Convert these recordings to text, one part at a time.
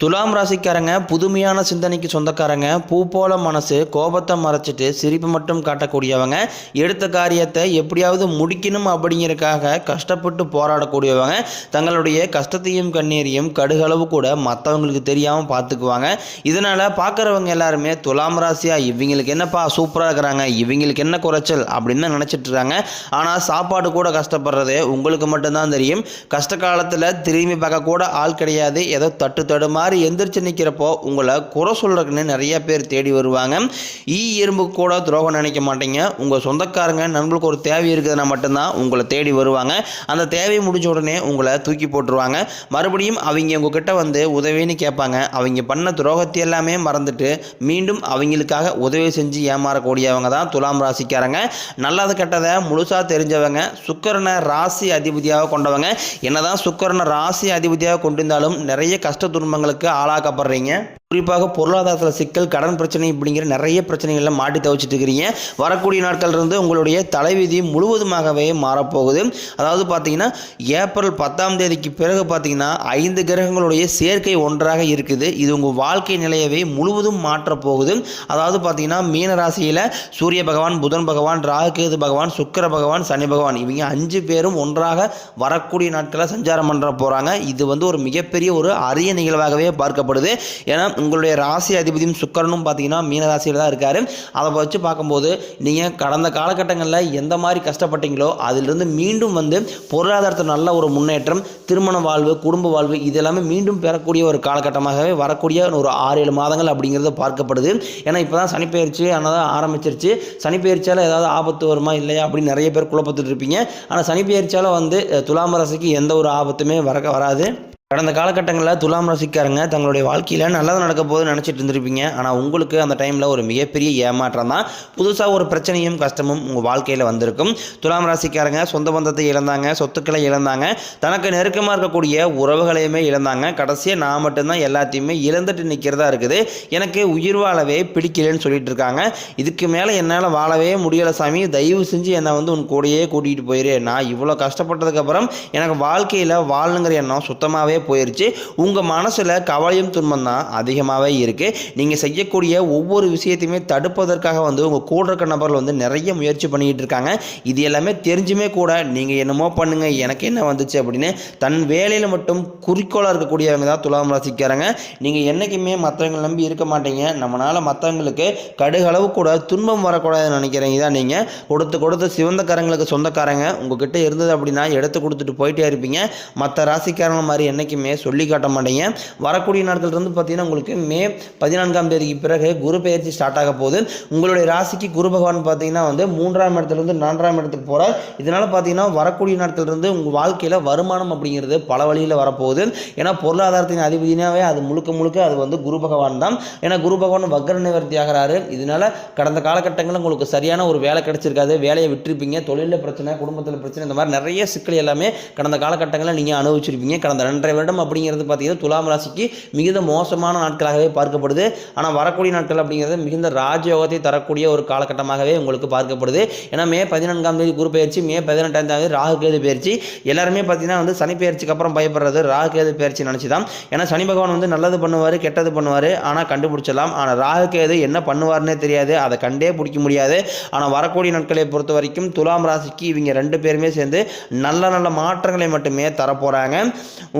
துலாம் ராசிக்காரங்க புதுமையான சிந்தனைக்கு சொந்தக்காரங்க, பூ போல மனசு, கோபத்தை மறைச்சிட்டு சிரிப்பு மட்டும் காட்டக்கூடியவங்க, எடுத்த காரியத்தை எப்படியாவது முடிக்கணும் அப்படிங்கிறதுக்காக கஷ்டப்பட்டு போராடக்கூடியவங்க, தங்களுடைய கஷ்டத்தையும் கண்ணீரையும் கடுகளவு கூட மற்றவங்களுக்கு தெரியாமல் பார்த்துக்குவாங்க. இதனால் பார்க்குறவங்க எல்லாருமே துலாம் ராசியா இவங்களுக்கு என்னப்பா சூப்பராக இருக்கிறாங்க, இவங்களுக்கு என்ன குறைச்சல் அப்படின்னு நினச்சிட்டு இருக்காங்க. ஆனால் சாப்பாடு கூட கஷ்டப்படுறது உங்களுக்கு மட்டும்தான் தெரியும். கஷ்ட காலத்தில் திரும்பி பார்க்க கூட ஆள் கிடையாது. ஏதோ தட்டு மாதிரி எந்திரிச்சு நிற்கிறப்போ உங்களை குறை சொல்றதுக்குன்னு நிறைய பேர் தேடி வருவாங்க. எறும்பு கூட துரோகம் நினைக்க மாட்டீங்க. உங்கள் சொந்தக்காரங்க நண்பர்களுக்கு ஒரு தேவை இருக்குதுன்னா மட்டும்தான் உங்களை தேடி வருவாங்க. அந்த தேவை முடிஞ்ச உடனே உங்களை தூக்கி போட்டுருவாங்க. மறுபடியும் அவங்க உங்ககிட்ட வந்து உதவின்னு கேட்பாங்க. அவங்க பண்ண துரோகத்தை எல்லாமே மறந்துட்டு மீண்டும் அவங்களுக்காக உதவி செஞ்சு ஏமாறக்கூடியவங்க தான் துலாம் ராசிக்காரங்க. நல்லது கெட்டதை முழுசாக தெரிஞ்சவங்க, சுக்கிரனை ராசி அதிபதியாக கொண்டவங்க. என்னதான் சுக்கிரனை ராசி அதிபதியாக கொண்டிருந்தாலும் நிறைய கஷ்ட துன்பங்களுக்கு ஆளாக்கப்படுறீங்க. குறிப்பாக பொருளாதாரத்தில் சிக்கல், கடன் பிரச்சனை இப்படிங்கிற நிறைய பிரச்சனைகளை மாட்டி தவிச்சிட்டு இருக்கிறீங்க. வரக்கூடிய நாட்கள் இருந்து உங்களுடைய தலைவிதி முழுவதுமாகவே மாறப்போகுது. அதாவது பார்த்தீங்கன்னா ஏப்ரல் 10ஆம் தேதிக்கு பிறகு பார்த்தீங்கன்னா 5 கிரகங்களுடைய சேர்க்கை ஒன்றாக இருக்குது. இது உங்கள் வாழ்க்கை நிலையவே முழுவதும் மாற்றப்போகுது. அதாவது பார்த்தீங்கன்னா மீன ராசியில் சூரிய பகவான், புதன் பகவான், ராகுகேது பகவான், சுக்கிர பகவான், சனி பகவான் இவங்க 5 பேரும் ஒன்றாக வரக்கூடிய நாட்களை சஞ்சாரம் பண்ண போகிறாங்க. இது வந்து ஒரு மிகப்பெரிய ஒரு அரிய நிகழ்வாகவே பார்க்கப்படுது. ஏன்னா உங்களுடைய ராசி அதிபதியும் சுக்கிரனும் பார்த்தீங்கன்னா மீன ராசியில் தான் இருக்காரு. அதை வச்சு பார்க்கும்போது நீங்கள் கடந்த காலகட்டங்களில் எந்த மாதிரி கஷ்டப்பட்டீங்களோ அதிலிருந்து மீண்டும் வந்து பொருளாதாரத்தில் நல்ல ஒரு முன்னேற்றம், திருமண வாழ்வு, குடும்ப வாழ்வு இதெல்லாமே மீண்டும் பெறக்கூடிய ஒரு காலகட்டமாகவே வரக்கூடிய ஒரு 6-7 மாதங்கள் அப்படிங்கிறது பார்க்கப்படுது. ஏன்னா இப்போ தான் சனிப்பெயர்ச்சி ஆனால் ஆரம்பிச்சிருச்சு. சனிப்பெயர்ச்சியால் ஏதாவது ஆபத்து வருமா இல்லையா அப்படின்னு நிறைய பேர் குழப்பத்துட்டு இருப்பீங்க. ஆனால் சனிப்பெயர்ச்சியால் வந்து துலாம் ராசிக்கு எந்த ஒரு ஆபத்துமே வராது. கடந்த காலகட்டங்களில் துலாம் ராசிக்காரங்க தங்களுடைய வாழ்க்கையில் நல்லது நடக்க போது நினச்சிட்டு இருந்திருப்பீங்க. ஆனால் உங்களுக்கு அந்த டைமில் ஒரு மிகப்பெரிய ஏமாற்றம் தான். புதுசாக ஒரு பிரச்சனையும் கஷ்டமும் உங்கள் வாழ்க்கையில் வந்திருக்கும். துலாம் ராசிக்காரங்க சொந்த பந்தத்தை இழந்தாங்க, சொத்துக்களை இழந்தாங்க, தனக்கு நெருக்கமாக இருக்கக்கூடிய உறவுகளையுமே இழந்தாங்க. கடைசியாக நான் மட்டும்தான் எல்லாத்தையுமே இழந்துட்டு நிற்கிறதா இருக்குது. எனக்கு உயிர் வாழவே பிடிக்கலன்னு சொல்லிட்டு இருக்காங்க. இதுக்கு மேலே என்னால் வாழவே முடியலை சாமி, தயவு செஞ்சு என்னை வந்து உன் கூடையே கூட்டிகிட்டு போயிரு. நான் இவ்வளோ கஷ்டப்பட்டதுக்கப்புறம் எனக்கு வாழ்க்கையில் வாழணுங்கிற எண்ணம் சுத்தமாகவே போயிருச்சு. உங்க மனசுல கவலையும் துன்பம் தான் அதிகமாகவே இருக்கு. நீங்க செய்யக்கூடிய ஒவ்வொரு விஷயத்தையுமே தடுப்பதற்காக வந்து உங்க கூட இருக்க நபர்கள் வந்து நிறைய முயற்சி பண்ணிட்டு இருக்காங்க. இது எல்லாமே தெரிஞ்சுமே கூட நீங்க என்னமோ பண்ணுங்க, எனக்கு என்ன வந்துச்சு அப்படின்னு தன் வேலையில மட்டும் குறிக்கோளா இருக்கக்கூடியவங்க தான் துலாம் ராசிக்காரங்க. நீங்க என்னைக்குமே மற்றவங்களை நம்பி இருக்க மாட்டீங்க. நம்மளால மற்றவங்களுக்கு கடுகளவு கூட துன்பம் வரக்கூடாதுன்னு நினைக்கிறேன். இதான் நீங்க கொடுத்து சிவந்த காரங்களுக்கு சொந்தக்காரங்க உங்ககிட்ட இருந்தது அப்படின்னா எடுத்து கொடுத்துட்டு போயிட்டே இருப்பீங்க. மற்ற ராசிக்காரங்க மாதிரி என்னைக்குமே சொல்லி காட்ட மாட்டீங்க. வரக்கூடிய நாட்கள் இருந்து பார்த்தீங்கன்னா உங்களுக்கு மே 14ஆம் தேதிக்கு பிறகு குரு பெயர்ச்சி ஸ்டார்ட் ஆக போகுது. உங்களுடைய ராசிக்கு குரு பகவான் பார்த்தீங்கன்னா வந்து 3ஆம் இடத்துலேருந்து 4ஆம் இடத்துக்கு போகிறார். இதனால் பார்த்தீங்கன்னா வரக்கூடிய நாட்கள் இருந்து உங்கள் வாழ்க்கையில் வருமானம் அப்படிங்கிறது பல வழியில் வரப்போகுது. ஏன்னா பொருளாதாரத்தின் அதிபதினாவே அது முழுக்க அது வந்து குரு பகவான் தான். ஏன்னா குரு பகவான் வக்ர நிவர்த்தி ஆகிறாரு. இதனால கடந்த காலகட்டங்களில் உங்களுக்கு சரியான ஒரு வேலை கிடைச்சிருக்காது, வேலையை விட்டுருப்பீங்க, தொழிலில் பிரச்சனை, குடும்பத்தில் பிரச்சனை, இந்த மாதிரி நிறைய சிக்கல் எல்லாமே கடந்த காலகட்டங்களில் நீங்கள் அனுபவிச்சிருப்பீங்க. கடந்த 2.5 வருடம் அப்படிங்கிறது பார்த்தீங்கன்னா துலாம் ராசிக்கு மிகுந்த மோசமான நாட்களாகவே பார்க்கப்படுது. ஆனால் வரக்கூடிய நாட்கள் அப்படிங்கிறது மிகுந்த ராஜயோகத்தை தரக்கூடிய ஒரு காலகட்டமாகவே உங்களுக்கு பார்க்கப்படுது. ஏன்னா மே 14ஆம் தேதி குரு பயிற்சி, மே 18ஆம் தேதி ராகுகேது பயிற்சி. எல்லாருமே பார்த்தீங்கன்னா வந்து சனி பயிற்சிக்கு அப்புறம் பயப்படுறது ராகுகேது பயிற்சி நினச்சி தான். ஏன்னா சனி பகவான் வந்து நல்லது பண்ணுவார், கெட்டது பண்ணுவார், ஆனால் கண்டுபிடிச்சலாம். ஆனால் ராகுகேது என்ன பண்ணுவார்னே தெரியாது, அதை கண்டே பிடிக்க முடியாது. ஆனால் வரக்கூடிய நாட்களை பொறுத்த வரைக்கும் துலாம் ராசிக்கு இவங்க 2 பேருமே சேர்ந்து நல்ல மாற்றங்களை மட்டுமே தரப்போகிறாங்க.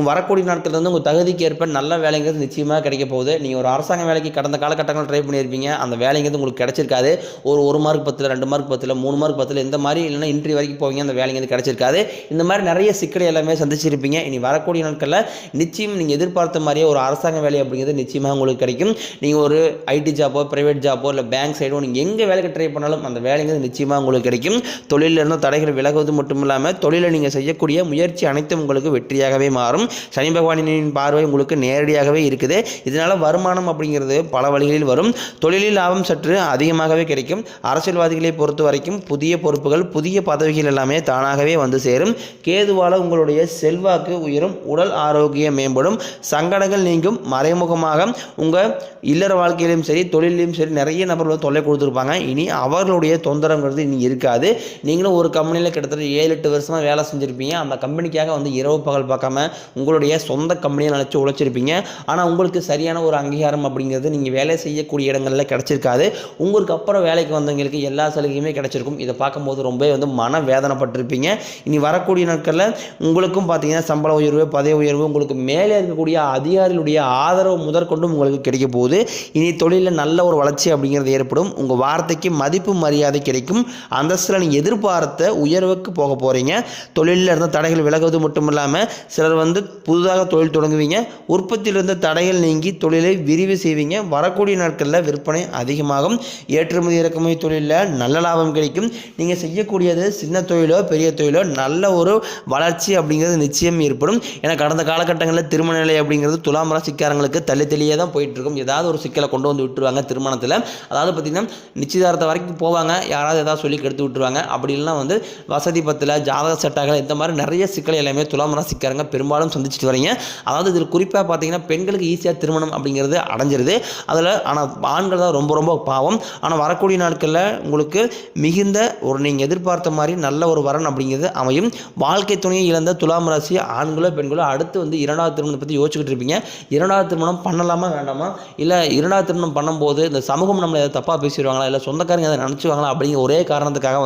வரக்கூடிய நாட்கள் வந்து உங்கள் தகுதிக்கு ஏற்ப நல்ல வேலைங்கிறது நிச்சயமாக கிடைக்க போகுது. நீங்கள் ஒரு அரசாங்க வேலைக்கு கடந்த காலகட்டங்கள் ட்ரை பண்ணியிருப்பீங்க, அந்த வேலைங்கிறது உங்களுக்கு கிடைச்சிருக்காது. ஒரு மார்க் 10, 2 மார்க் 10, 3 மார்க் 10 இந்த மாதிரி இல்லைன்னா இன்ட்ரி வரைக்கும் போவீங்க, அந்த வேலைங்கிறது கிடைச்சிருக்காது. இந்த மாதிரி நிறைய சிக்கலை எல்லாமே சந்திச்சிருப்பீங்க. இனி வரக்கூடிய நாட்களில் நிச்சயம் நீங்கள் எதிர்பார்த்த மாதிரியே ஒரு அரசாங்க வேலை அப்படிங்கிறது நிச்சயமாக உங்களுக்கு கிடைக்கும். நீங்கள் ஒரு ஐடி ஜாப்போ, பிரைவேட் ஜாப்போ, இல்லை பேங்க் சைடோ நீங்கள் எங்கே வேலைக்கு ட்ரை பண்ணாலும் அந்த வேலைங்கிறது நிச்சயமாக உங்களுக்கு கிடைக்கும். தொழிலில் இருந்தும் தடைகள் விலகுவது மட்டும் இல்லாமல் தொழிலை நீங்கள் செய்யக்கூடிய முயற்சி அனைத்தும் உங்களுக்கு வெற்றியாகவே மாறும். சனி பகவானின் பார்வை உங்களுக்கு நேரடியாகவே இருக்குது. இதனால வருமானம் அப்படிங்கிறது பல வழிகளில் வரும். தொழிலில் லாபம் சற்று அதிகமாகவே கிடைக்கும். அரசியல்வாதிகளை பொறுத்த வரைக்கும் புதிய பொறுப்புகள், புதிய பதவிகள் எல்லாமே தானாகவே வந்து சேரும். கேதுவால உங்களுடைய செல்வாக்கு உயரும், உடல் ஆரோக்கியம் மேம்படும், சங்கடங்கள் நீங்கும். மறைமுகமாக உங்கள் இல்லற வாழ்க்கையிலும் சரி தொழிலையும் சரி நிறைய நபர்கள் தொல்லை கொடுத்துருப்பாங்க. இனி அவர்களுடைய தொந்தரங்கிறது இனி இருக்காது. நீங்களும் ஒரு கம்பெனியில் கிட்டத்தட்ட 7-8 வருஷமாக வேலை செஞ்சுருப்பீங்க. அந்த கம்பெனிக்காக வந்து இரவு பகல் பார்க்காம உங்களுடைய உங்களுடைய சொந்த கம்பெனியை நினச்சி உழைச்சிருப்பீங்க. ஆனால் உங்களுக்கு சரியான ஒரு அங்கீகாரம் அப்படிங்கிறது நீங்கள் வேலை செய்யக்கூடிய இடங்களில் கிடச்சிருக்காது. உங்களுக்கு அப்புறம் வேலைக்கு வந்தவங்களுக்கு எல்லா சலுகையுமே கிடச்சிருக்கும். இதை பார்க்கும்போது ரொம்ப மன வேதனைப்பட்டிருப்பீங்க. இனி வரக்கூடிய நாட்களில் உங்களுக்கும் பார்த்தீங்கன்னா சம்பள உயர்வு, பதவி உயர்வு, உங்களுக்கு மேலே இருக்கக்கூடிய அதிகாரிகளுடைய ஆதரவு முதற்கொண்டும் உங்களுக்கு கிடைக்க போகுது. இனி தொழிலில் நல்ல ஒரு வளர்ச்சி அப்படிங்கிறது ஏற்படும். உங்கள் வார்த்தைக்கு மதிப்பு மரியாதை கிடைக்கும். அந்தஸ்தில் நீங்கள் எதிர்பார்த்த உயர்வுக்கு போக போகிறீங்க. தொழிலில் இருந்த தடைகள் விலகுவது மட்டும் இல்லாமல் சிலர் புதிதாக தொழில் தொடங்குவீங்க. உற்பத்தியில் இருந்த தடைகள் நீங்கி தொழிலை விரிவு செய்வீங்க. வரக்கூடிய நாட்களில் விற்பனை அதிகமாகும். ஏற்றுமதி இறக்குமதி தொழிலில் நல்ல லாபம் கிடைக்கும். நீங்கள் செய்யக்கூடியது சின்ன தொழிலோ பெரிய தொழிலோ நல்ல ஒரு வளர்ச்சி அப்படிங்கிறது நிச்சயம் ஏற்படும். ஏன்னா கடந்த காலகட்டங்களில் திருமண நிலை அப்படிங்கிறது துலாம் ராசிக்காரங்களுக்கு தள்ளியே தான் போயிட்டு இருக்கும். ஏதாவது ஒரு சிக்கலை கொண்டு வந்து விட்டுருவாங்க திருமணத்தில். அதாவது பார்த்திங்கன்னா நிச்சயதார்த்தம் வரைக்கும் போவாங்க, யாராவது ஏதாவது சொல்லி கெடுத்து விட்டுருவாங்க. அப்படி இல்லைனா வசதி பத்தில் ஜாதக செட்டாகல இந்த மாதிரி நிறைய சிக்கலை எல்லாமே துலாம் ராசிக்காரங்க பெரும்பாலும் சந்திச்சுட்டு வரீங்க. அதாவது இதில் குறிப்பாக பார்த்தீங்கன்னா பெண்களுக்கு ஈஸியாக திருமணம் அப்படிங்கிறது அடைஞ்சிருது. அதில் ஆனால் ஆண்கள் தான் ரொம்ப பாவம். ஆனால் வரக்கூடிய நாட்களில் உங்களுக்கு மிகுந்த ஒரு நீங்கள் எதிர்பார்த்த மாதிரி நல்ல ஒரு வரன் அப்படிங்கிறது அமையும். வாழ்க்கை துணையை இழந்த துலாம் ராசி ஆண்களோ பெண்களோ அடுத்து இரண்டாவது திருமணத்தை பற்றி யோசிச்சுக்கிட்டு இருப்பீங்க. இரண்டாவது திருமணம் பண்ணலாமா வேண்டாமா, இல்லை இரண்டாவது திருமணம் பண்ணும்போது இந்த சமூகம் நம்மளை எதாவது தப்பாக பேசிடுவாங்களா, இல்லை சொந்தக்காரங்க அதை நினச்சிவாங்களா அப்படிங்கிற ஒரே காரணத்துக்காக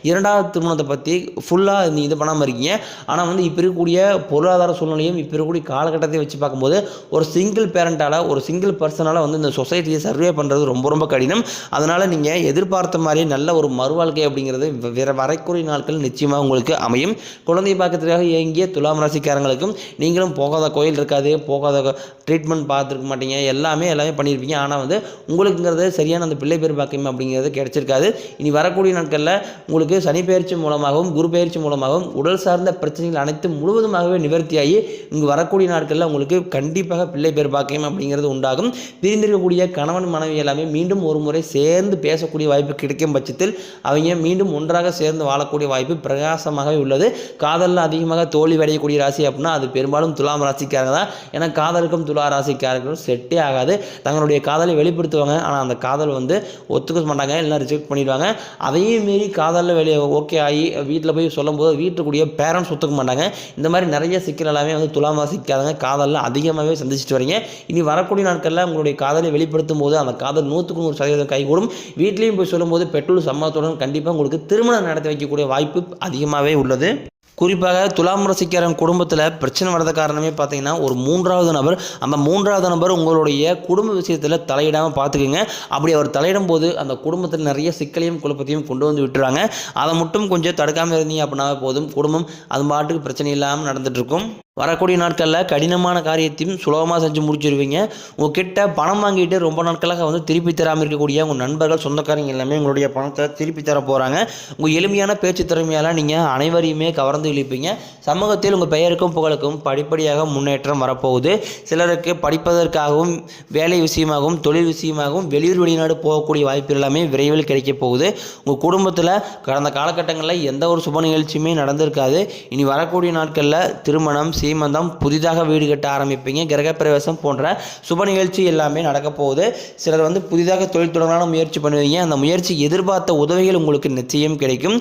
இரண்டாவது திருமணத்தை பற்றி ஃபுல்லாக இது பண்ணாமல் இருக்கீங்க. ஆனால் இப்போ இருக்கக்கூடிய பொருளாதார சூழ்நிலையும் இப்போ இருக்கக்கூடிய காலகட்டத்தை வச்சு பார்க்கும்போது ஒரு சிங்கிள் பேரண்டால் ஒரு சிங்கிள் பர்சனால் இந்த சொசைட்டியை சர்வே பண்ணுறது ரொம்ப கடினம். அதனால் நீங்கள் எதிர்பார்த்த மாதிரி நல்ல ஒரு மறுவாழ்க்கை அப்படிங்கிறது வரைக்குறை நாட்கள் நிச்சயமாக உங்களுக்கு அமையும். குழந்தை பார்க்கறதுக்காக இயங்கிய துலாம் ராசிக்காரங்களுக்கும் நீங்களும் போகாத கோயில் இருக்காது, போகாத ட்ரீட்மெண்ட் பார்த்துருக்க மாட்டீங்க, எல்லாமே பண்ணியிருப்பீங்க. ஆனால் உங்களுக்குங்கிறது சரியான அந்த பிள்ளை பேர் பாக்கியம் அப்படிங்கிறது கிடைச்சிருக்காது. இனி வரக்கூடிய நாட்களில் உங்களுக்கு சனி பயிற்சி மூலமாகவும் குரு பயிற்சி மூலமாகவும் உடல் சார்ந்த பிரச்சனைகள் அனைத்து முழுவதுமாகவே நிவர்த்தியாகி இங்கு வரக்கூடிய நாட்களில் உங்களுக்கு கண்டிப்பாக பிள்ளை பேர் பாக்கியம் அப்படிங்கிறது உண்டாகும். பிரிந்திருக்கக்கூடிய கணவன் மனைவி எல்லாமே மீண்டும் ஒரு முறை சேர்ந்து பேசக்கூடிய வாய்ப்பு கிடைக்கும் பட்சத்தில் அவங்க மீண்டும் ஒன்றாக சேர்ந்து வாழக்கூடிய வாய்ப்பு பிரகாசமாகவே உள்ளது. காதலில் அதிகமாக தோல்வி அடையக்கூடிய ராசி அப்படின்னா அது பெரும்பாலும் துலாம் ராசிக்காரங்க தான். ஏன்னா காதலுக்கும் துலா ராசிக்காரர்களும் செட்டே ஆகாது. தங்களுடைய காதலை வெளிப்படுத்துவாங்க, ஆனால் அந்த காதல் ஒத்துக்க மாட்டாங்க, எல்லாம் ரிஜெக்ட் பண்ணிடுவாங்க. அதையும் மீறி காதலில் வெளியே ஓகே ஆகி வீட்டில் போய் சொல்லும்போது வீட்டுக்குரிய பேரண்ட்ஸ் ஒத்துக்க மாட்டாங்க. இந்த மாதிரி நிறைய சிக்கல் எல்லாமே துலாம் ராசிக்காரங்க காதலில் அதிகமாகவே சந்திச்சுட்டு வரீங்க. இனி வரக்கூடிய நாட்களில் உங்களுடைய காதலை வெளிப்படுத்தும் போது அந்த காதல் 100% கைகூடும். வீட்லேயும் போய் சொல்லும்போது பெட்ரோல் சம்மதத்துடன் கண்டிப்பாக உங்களுக்கு திருமணம் நடத்தி வைக்கக்கூடிய வாய்ப்பு அதிகமாகவே உள்ளது. குறிப்பாக துலாம் ராசிக்காரன் குடும்பத்தில் பிரச்சனை வரத காரணமே பார்த்தீங்கன்னா ஒரு மூன்றாவது நபர். அந்த மூன்றாவது நபர் உங்களுடைய குடும்ப விஷயத்தில் தலையிடாமல் பார்த்துக்குங்க. அப்படி அவர் தலையிடும் போது அந்த குடும்பத்தில் நிறைய சிக்கலையும் குழப்பத்தையும் கொண்டு வந்து விட்டுறாங்க. அதை மட்டும் கொஞ்சம் தடுக்காமல் இருந்தீங்க அப்படின்னாவே போதும், குடும்பம் அது பாட்டுக்கு பிரச்சனை இல்லாமல் நடந்துகிட்ருக்கும். வரக்கூடிய நாட்களில் கடினமான காரியத்தையும் சுலபமாக செஞ்சு முடிச்சிருவீங்க. உங்ககிட்ட பணம் வாங்கிட்டு ரொம்ப நாட்களாக திருப்பி தராமல் இருக்கக்கூடிய உங்கள் நண்பர்கள் சொந்தக்காரங்க எல்லாமே உங்களுடைய பணத்தை திருப்பி தர போகிறாங்க. உங்கள் எளிமையான பேச்சு திறமையால் நீங்கள் அனைவரையுமே கவர்ந்து இழுப்பீங்க. சமூகத்தில் உங்கள் பெயருக்கும் புகழுக்கும் படிப்படியாக முன்னேற்றம் வரப்போகுது. சிலருக்கு படிப்பதற்காகவும் வேலை விஷயமாகவும் தொழில் விஷயமாகவும் வெளியூர் வெளிநாடு போகக்கூடிய வாய்ப்பு எல்லாமே விரைவில் கிடைக்க போகுது. உங்கள் குடும்பத்தில் கடந்த காலகட்டங்களில் எந்த ஒரு சுப நிகழ்ச்சியுமே நடந்திருக்காது. இனி வரக்கூடிய நாட்களில் திருமணம், சீமந்தம், புதிதாக வீடு கட்ட ஆரம்பிப்பீங்க. கிரகப்பிரவேசம் போன்ற சுப நிகழ்ச்சி எல்லாமே நடக்க போகுது. சிலர் புதிதாக தொழில் தொடங்கலான முயற்சி பண்ணுவீங்க. அந்த முயற்சி எதிர்பார்த்த உதவிகள் உங்களுக்கு நிச்சயம் கிடைக்கும்.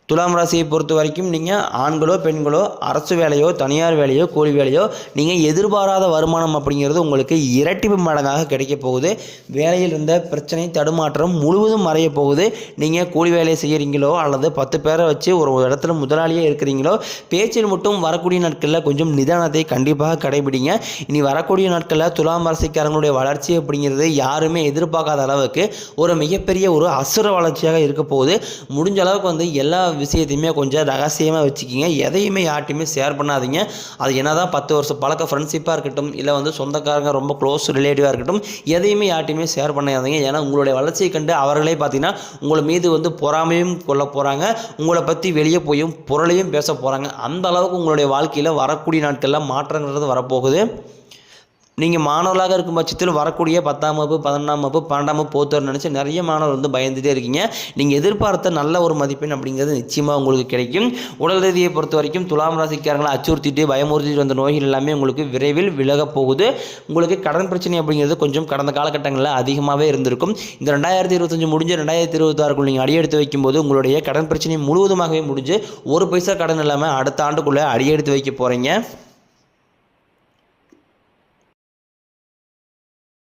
துலாம் ராசியை பொறுத்த வரைக்கும் நீங்கள் ஆண்களோ பெண்களோ அரசு வேலையோ தனியார் வேலையோ கூலி வேலையோ நீங்கள் எதிர்பாராத வருமானம் அப்படிங்கிறது உங்களுக்கு இரட்டிப்பு மடங்காக கிடைக்க போகுது. வேலையில் இருந்த பிரச்சனை தடுமாற்றம் முழுவதும் மறைய போகுது. நீங்கள் கூலி வேலையை செய்கிறீங்களோ அல்லது 10 பேரை வச்சு ஒரு இடத்துல முதலாளியாக இருக்கிறீங்களோ பேச்சில் மட்டும் வரக்கூடிய நாட்களில் கொஞ்சம் நிதானத்தை கண்டிப்பாக கடைபிடிங்க. இனி வரக்கூடிய நாட்களில் துலாம் ராசிக்காரங்களுடைய வளர்ச்சி அப்படிங்கிறது யாருமே எதிர்பார்க்காத அளவுக்கு ஒரு மிகப்பெரிய ஒரு அசுர வளர்ச்சியாக இருக்க போகுது. முடிஞ்ச அளவுக்கு எல்லா விஷயத்தையுமே கொஞ்சம் ரகசியமாக வச்சுக்கிங்க. எதையுமே யார்ட்டையுமே ஷேர் பண்ணாதீங்க. அது என்ன தான் 10 வருஷம் பழக்க ஃப்ரெண்ட்ஷிப்பாக இருக்கட்டும், இல்லை சொந்தக்காரங்க ரொம்ப க்ளோஸ் ரிலேட்டிவாக இருக்கட்டும், எதையுமே யார்ட்டையுமே ஷேர் பண்ணாதீங்க. ஏன்னா உங்களுடைய வளர்ச்சியை கண்டு அவர்களே பார்த்தீங்கன்னா உங்களை மீது பொறாமையும் கொள்ள போகிறாங்க. உங்களை பற்றி வெளியே போயும் பொருளையும் பேச போகிறாங்க. அந்த அளவுக்கு உங்களுடைய வாழ்க்கையில் வரக்கூடிய நாட்களில் மாற்றங்கிறது வரப்போகுது. நீங்கள் மாணவர்களாக இருக்கும் பட்சத்தில் வரக்கூடிய 10ஆம் வகுப்பு 11ஆம் வகுப்பு 12ஆம் வகுப்பு போத்தர் நினச்சி நிறைய மாணவர் பயந்துகிட்டே இருக்கீங்க. நீங்கள் எதிர்பார்த்த நல்ல ஒரு மதிப்பெண் அப்படிங்கிறது நிச்சயமாக உங்களுக்கு கிடைக்கும். உடல் ரீதியை பொறுத்த வரைக்கும் துலாம் ராசிக்காரங்களை அச்சுறுத்திட்டு பயமுறுத்திட்டு வந்த நோய்கள் எல்லாமே உங்களுக்கு விரைவில் விலகப் போகுது. உங்களுக்கு கடன் பிரச்சனை அப்படிங்கிறது கொஞ்சம் கடந்த காலகட்டங்களில் அதிகமாகவே இருந்திருக்கும். இந்த 2025 முடிஞ்சு 2026 நீங்கள் அடியெடுத்து வைக்கும்போது உங்களுடைய கடன் பிரச்சனை முழுவதுமாகவே முடிஞ்சு ஒரு பைசா கடன் இல்லாமல் அடுத்த ஆண்டுக்குள்ளே அடியெடுத்து வைக்க போகிறீங்க.